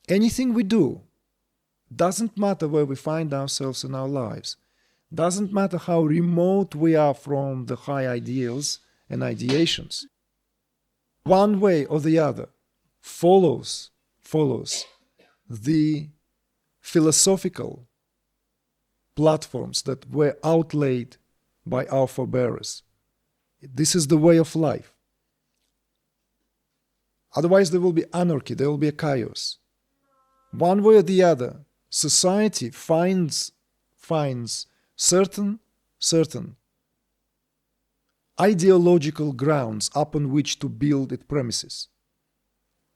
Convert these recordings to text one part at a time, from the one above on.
anything we do, doesn't matter where we find ourselves in our lives, doesn't matter how remote we are from the high ideals and ideations, one way or the other follows the philosophical platforms that were outlaid by our forebears. This is the way of life. Otherwise there will be anarchy, there will be a chaos. One way or the other, society finds certain ideological grounds upon which to build its premises.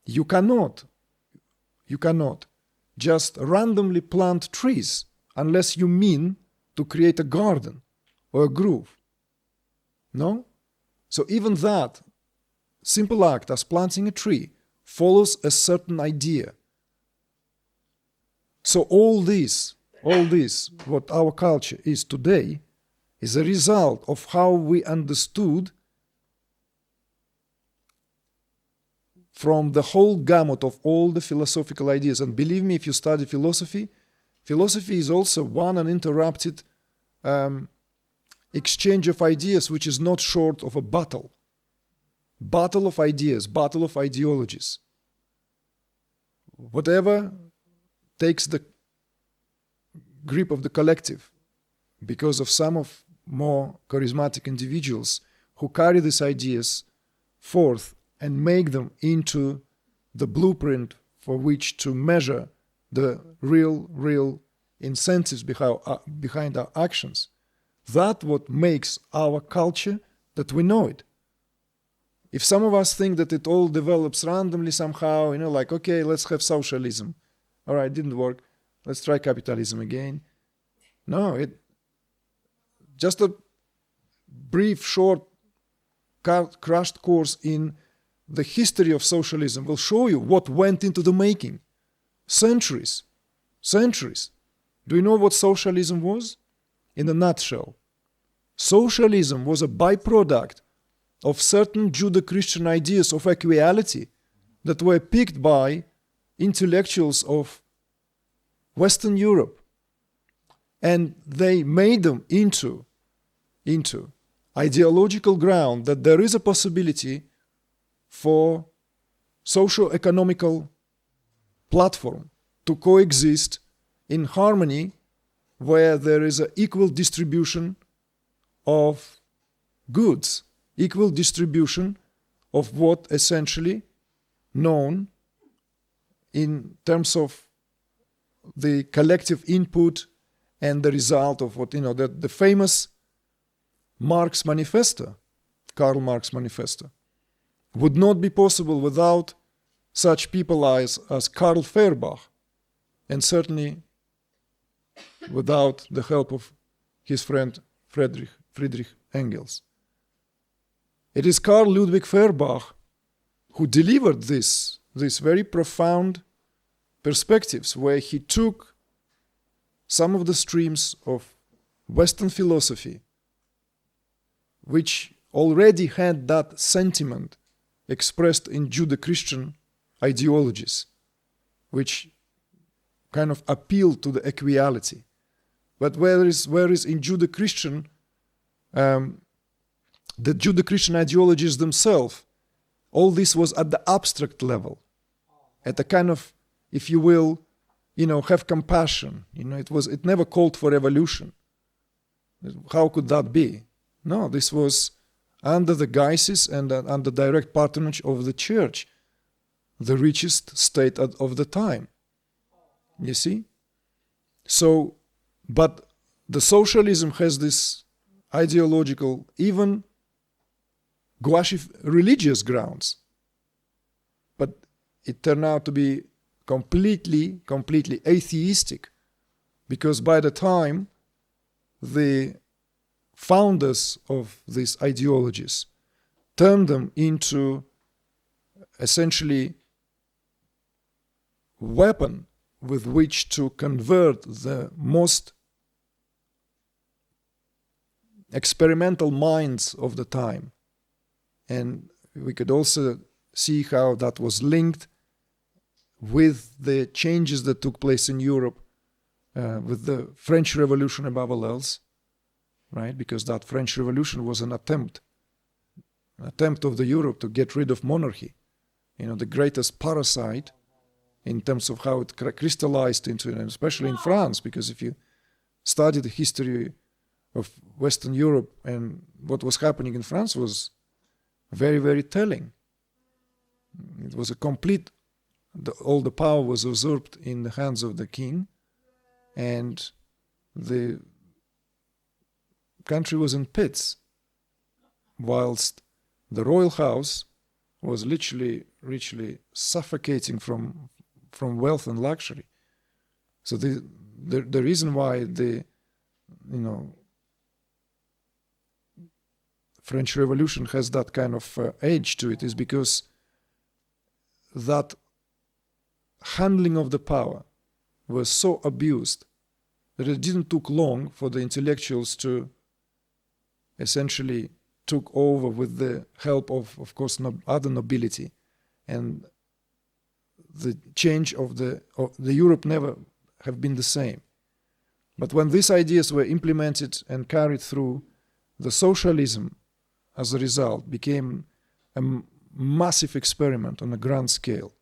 You cannot just randomly plant trees unless you mean to create a garden or a grove. No? So even that simple act as planting a tree follows a certain idea. So all this, what our culture is today, is a result of how we understood from the whole gamut of all the philosophical ideas. And believe me, if you study philosophy, philosophy is also one uninterrupted exchange of ideas, which is not short of a battle. Battle of ideas, battle of ideologies. Whatever takes the grip of the collective, because of some of more charismatic individuals who carry these ideas forth and make them into the blueprint for which to measure the real incentives behind our actions. That's what makes our culture that we know it. If some of us think that it all develops randomly somehow, like, okay, let's have socialism. All right, didn't work. Let's try capitalism again. No, just a brief, short, crashed course in the history of socialism will show you what went into the making. Centuries. Do you know what socialism was? In a nutshell, socialism was a byproduct of certain Judeo-Christian ideas of equality that were picked by intellectuals of Western Europe, and they made them into ideological ground that there is a possibility for socio-economical platform to coexist in harmony, where there is an equal distribution of goods, equal distribution of what essentially known in terms of the collective input and the result of what, the famous Marx Manifesto, Karl Marx Manifesto, would not be possible without such people as Karl Feuerbach, and certainly without the help of his friend Friedrich Engels. It is Karl Ludwig Feuerbach who delivered these very profound perspectives, where he took some of the streams of Western philosophy, which already had that sentiment expressed in Judeo-Christian ideologies, which kind of appeal to the equality. But whereas in Judeo-Christian, the Judeo-Christian ideologies themselves, all this was at the abstract level, at the kind of, if you will, have compassion. It never called for evolution. How could that be? No, this was under the guises and under direct patronage of the church, the richest state of the time. You see? So, but the socialism has this ideological, even gouache religious grounds. But it turned out to be completely atheistic, because by the time the founders of these ideologies turned them into essentially weapon with which to convert the most experimental minds of the time. And we could also see how that was linked with the changes that took place in Europe, with the French Revolution above all else, right? Because that French Revolution was an attempt of the Europe to get rid of monarchy, the greatest parasite in terms of how it crystallized into, especially in France, because if you study the history of Western Europe and what was happening in France was very, very telling. It was a complete, all the power was usurped in the hands of the king, and the country was in pits, whilst the royal house was literally suffocating from wealth and luxury. So the reason why the French Revolution has that kind of edge to it is because that handling of the power was so abused that it didn't take long for the intellectuals to essentially took over with the help of course, other nobility, and the change of the Europe never have been the same. But when these ideas were implemented and carried through, the socialism, as a result, became a massive experiment on a grand scale.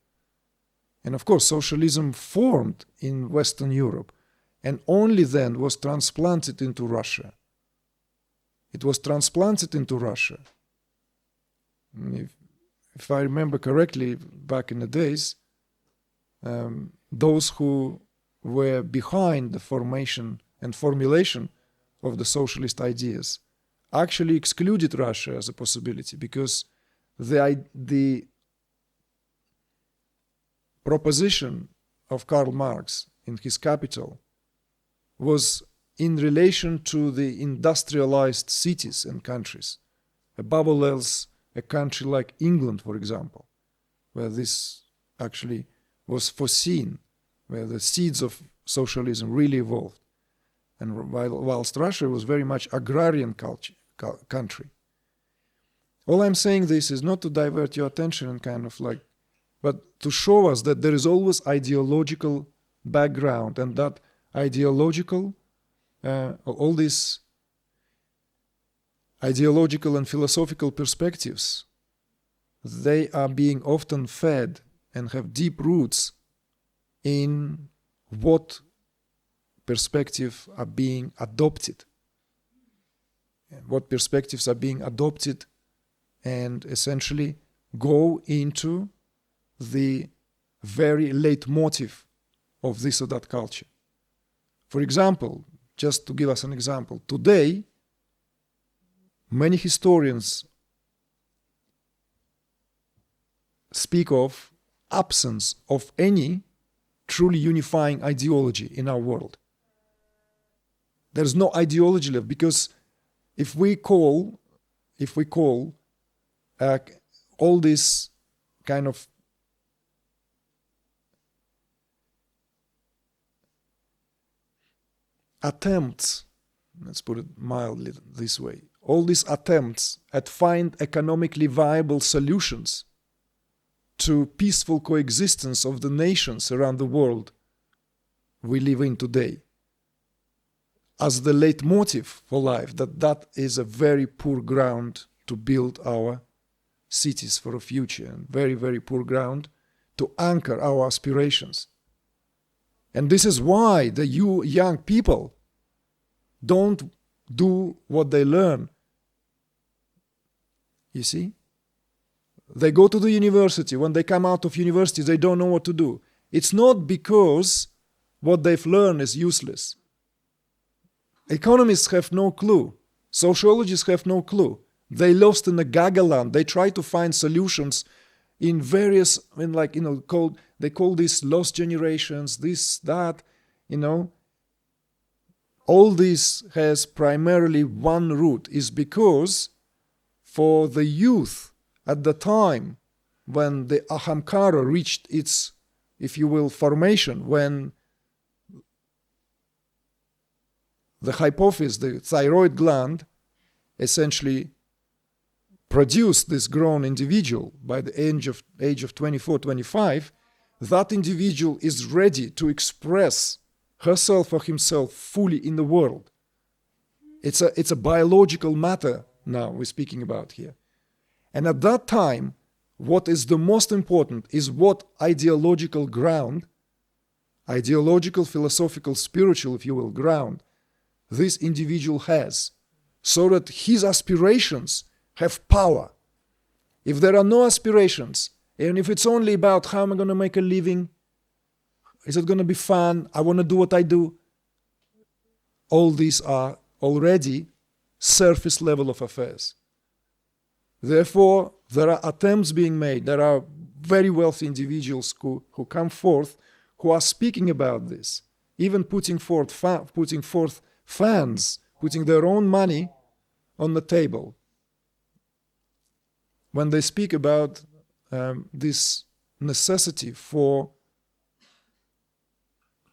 And of course, socialism formed in Western Europe and only then was transplanted into Russia. It was transplanted into Russia. If I remember correctly, back in the days, those who were behind the formation and formulation of the socialist ideas actually excluded Russia as a possibility, because the proposition of Karl Marx in his Capital was in relation to the industrialized cities and countries. Above all else, a country like England, for example, where this actually was foreseen, where the seeds of socialism really evolved. And whilst Russia was very much agrarian country. All I'm saying this is not to divert your attention and but to show us that there is always ideological background, and that ideological, all these ideological and philosophical perspectives, they are being often fed and have deep roots in what perspectives are being adopted. What perspectives are being adopted and essentially go into the very leitmotif of this or that culture. For example, just to give us an example, today, many historians speak of absence of any truly unifying ideology in our world. There's no ideology left, because if we call all this kind of attempts, let's put it mildly this way, all these attempts at find economically viable solutions to peaceful coexistence of the nations around the world we live in today, as the leitmotif for life, that is a very poor ground to build our cities for a future, and very, very poor ground to anchor our aspirations. And this is why the young people don't do what they learn. You see? They go to the university. When they come out of university, they don't know what to do. It's not because what they've learned is useless. Economists have no clue. Sociologists have no clue. They lost in the Gagaland. They try to find solutions in various, they call this lost generations, this, that, All this has primarily one root, is because for the youth at the time when the ahamkara reached its, if you will, formation, when the hypophysis, the thyroid gland, essentially produced this grown individual by the age of 24, 25, that individual is ready to express herself or himself fully in the world. It's a biological matter now we're speaking about here. And at that time, what is the most important is what ideological ground, ideological, philosophical, spiritual, if you will, ground this individual has, so that his aspirations have power. If there are no aspirations, and if it's only about how am I going to make a living, is it going to be fun, I want to do what I do, all these are already surface level of affairs. Therefore, there are attempts being made. There are very wealthy individuals who come forth, who are speaking about this, even putting forth funds, putting their own money on the table. When they speak about this necessity for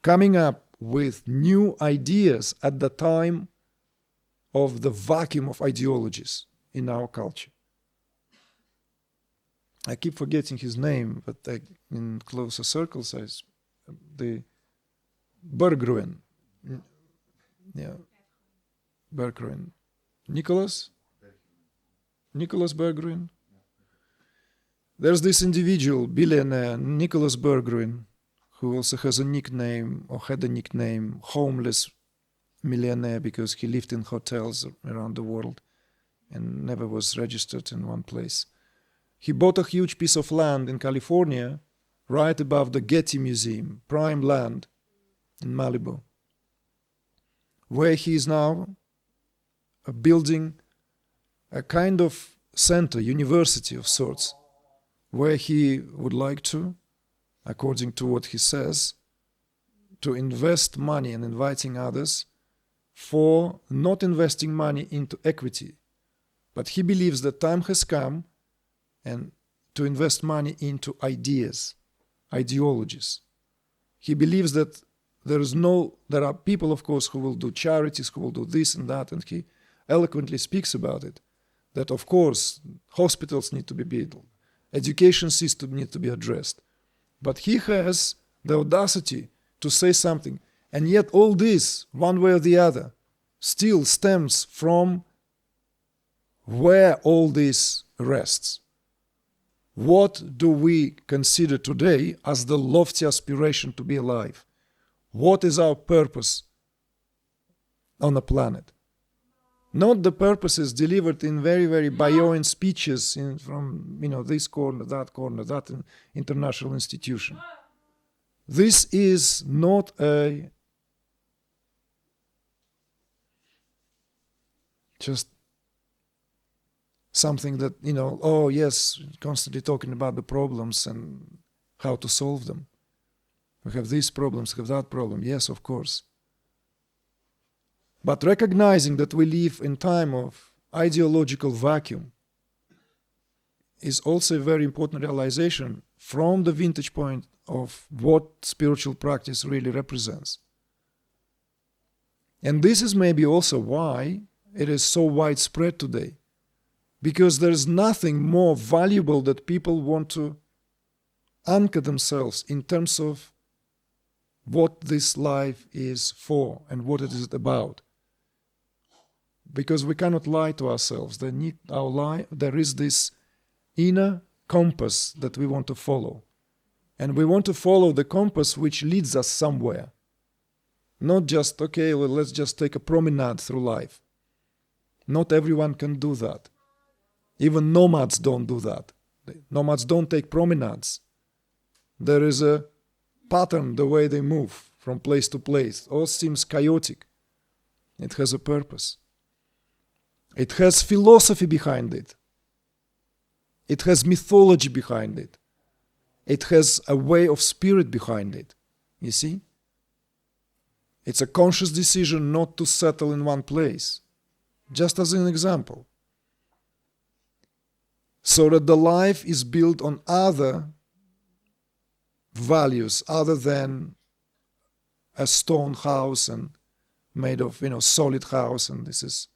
coming up with new ideas at the time of the vacuum of ideologies in our culture. I keep forgetting his name, but in closer circles, the Berggren. Yeah, Berggren. Nicholas Berggren. There's this individual, billionaire, Nicholas Berggren, who also has a nickname, or had a nickname, homeless millionaire, because he lived in hotels around the world and never was registered in one place. He bought a huge piece of land in California, right above the Getty Museum, prime land in Malibu, where he is now building a kind of center, university of sorts, where he would like to, according to what he says, to invest money and inviting others for not investing money into equity. But he believes that time has come and to invest money into ideas, ideologies. He believes that there are people, of course, who will do charities, who will do this and that, and he eloquently speaks about it, that of course hospitals need to be built, education system needs to be addressed. But he has the audacity to say something, and yet all this, one way or the other, still stems from where all this rests. What do we consider today as the lofty aspiration to be alive? What is our purpose on the planet? Not the purposes delivered in very, very buoyant speeches from this corner, that international institution. This is not just something that, oh yes, constantly talking about the problems and how to solve them. We have these problems, we have that problem. Yes, of course. But recognizing that we live in time of ideological vacuum is also a very important realization from the vantage point of what spiritual practice really represents. And this is maybe also why it is so widespread today. Because there is nothing more valuable that people want to anchor themselves in terms of what this life is for and what it is about. Because we cannot lie to ourselves. There is this inner compass that we want to follow. And we want to follow the compass which leads us somewhere. Not just, let's just take a promenade through life. Not everyone can do that. Even nomads don't do that. Nomads don't take promenades. There is a pattern, the way they move from place to place. It all seems chaotic. It has a purpose. It has philosophy behind it. It has mythology behind it. It has a way of spirit behind it. You see? It's a conscious decision not to settle in one place. Just as an example. So that the life is built on other values other than a stone house and made of, solid house, and this is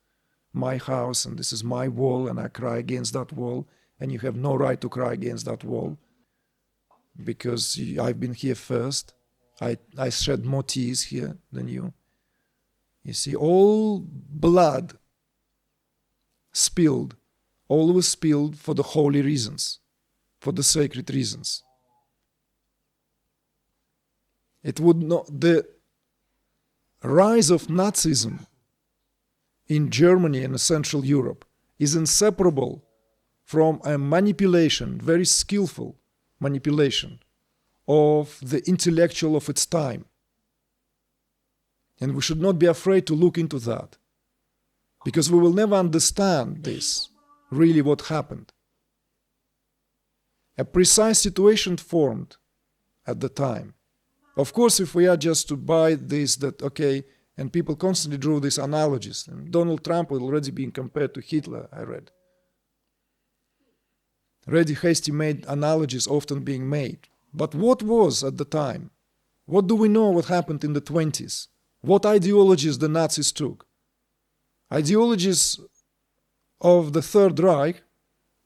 my house and this is my wall and I cry against that wall and you have no right to cry against that wall. because I've been here first. I shed more tears here than you. You see, all blood spilled, always spilled for the holy reasons, for the sacred reasons. It would not, the rise of Nazism in Germany and Central Europe is inseparable from a manipulation, very skillful manipulation of the intellectual of its time. And we should not be afraid to look into that, because we will never understand this, really what happened. A precise situation formed at the time. Of course, if we are just to buy this, that, okay, and people constantly drew these analogies, and Donald Trump was already being compared to Hitler, I read. Already hasty made analogies often being made. But what was at the time? What do we know what happened in the 20s? What ideologies the Nazis took? Ideologies of the Third Reich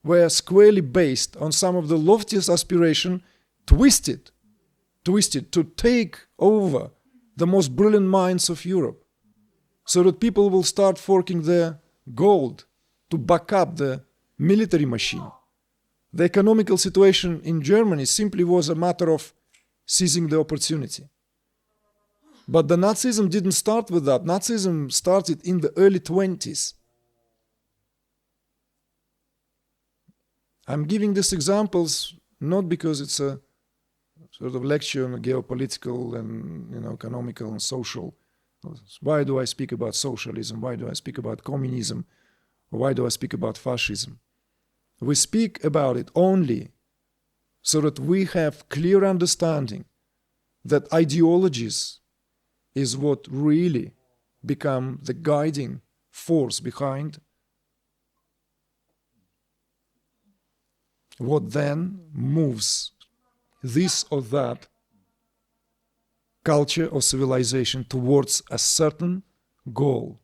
were squarely based on some of the loftiest aspiration, twisted to take over the most brilliant minds of Europe, so that people will start forking their gold to back up the military machine. The economical situation in Germany simply was a matter of seizing the opportunity. But the Nazism didn't start with that. Nazism started in the early 20s. I'm giving these examples not because it's a sort of lecture on geopolitical and economical and social. Why do I speak about socialism? Why do I speak about communism? Why do I speak about fascism? We speak about it only so that we have clear understanding that ideologies is what really become the guiding force behind what then moves this or that culture or civilization towards a certain goal.